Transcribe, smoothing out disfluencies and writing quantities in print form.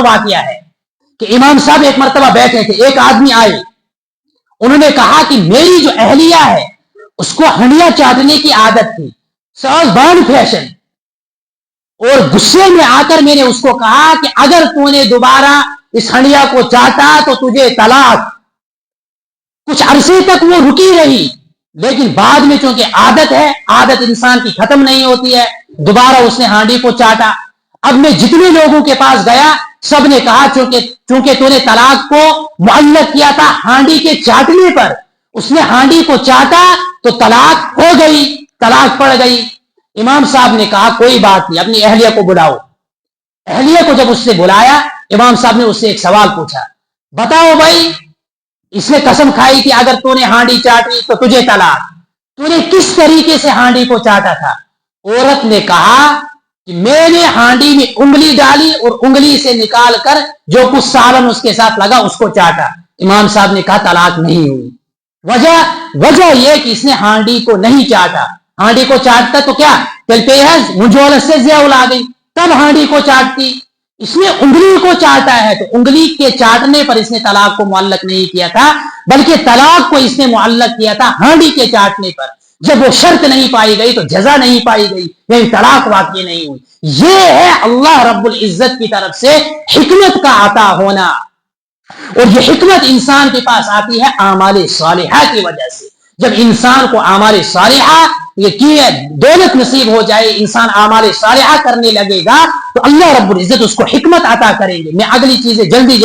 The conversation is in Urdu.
واقعہ ہے کہ امام صاحب ایک مرتبہ بیٹھے تھے, ایک آدمی آئے, انہوں نے کہا کہ میری جو اہلیہ ہے اس کو ہنڈیا چاٹنے کی عادت تھی, ساز بانڈ فیشن, اور غصے میں آ کر میں نے اس کو کہا کہ اگر تو نے دوبارہ اس ہنڈیا کو چاٹا تو تجھے طلاق. کچھ عرصے تک وہ رکی رہی, لیکن بعد میں چونکہ عادت ہے, عادت انسان کی ختم نہیں ہوتی ہے, دوبارہ اس نے ہانڈی کو چاٹا. اب میں جتنے لوگوں کے پاس گیا سب نے کہا چونکہ تو نے طلاق کو معلق کیا تھا ہانڈی کے چاٹنے پر, اس نے ہانڈی کو چاٹا تو طلاق ہو گئی, طلاق پڑ گئی. امام صاحب نے کہا کوئی بات نہیں, اپنی اہلیہ کو بلاؤ. اہلیہ کو جب اس نے بلایا, امام صاحب نے اس سے ایک سوال پوچھا, بتاؤ بھائی, اس نے قسم کھائی کہ اگر تو نے ہانڈی چاٹی تو تجھے طلاق, تو نے کس طریقے سے ہانڈی کو چاٹا تھا؟ عورت نے کہا کہ میں نے ہانڈی میں انگلی ڈالی اور انگلی سے نکال کر جو کچھ سالن اس کے ساتھ لگا اس کو چاٹا. امام صاحب نے کہا طلاق نہیں ہوئی. وجہ یہ کہ اس نے ہانڈی کو نہیں چاٹا. ہانڈی کو چاٹتا تو کیا تل پیاز مجھولت سے زیا الا گئی, تب ہانڈی کو چاٹتی. اس نے انگلی کو چاٹا ہے تو انگلی کے چاٹنے پر اس نے طلاق کو معلق نہیں کیا تھا, بلکہ طلاق کو اس نے معلق کیا تھا ہانڈی کے چاٹنے پر. جب وہ شرط نہیں پائی گئی تو جزا نہیں پائی گئی, یعنی طلاق واقع نہیں ہوئی. یہ ہے اللہ رب العزت کی طرف سے حکمت کا عطا ہونا, اور یہ حکمت انسان کے پاس آتی ہے اعمال صالحہ کی وجہ سے. جب انسان کو اعمال صالحہ یہ دولت نصیب ہو جائے, انسان اعمال صالحہ کرنے لگے گا تو اللہ رب العزت اس کو حکمت عطا کریں گے. میں اگلی چیزیں جلدی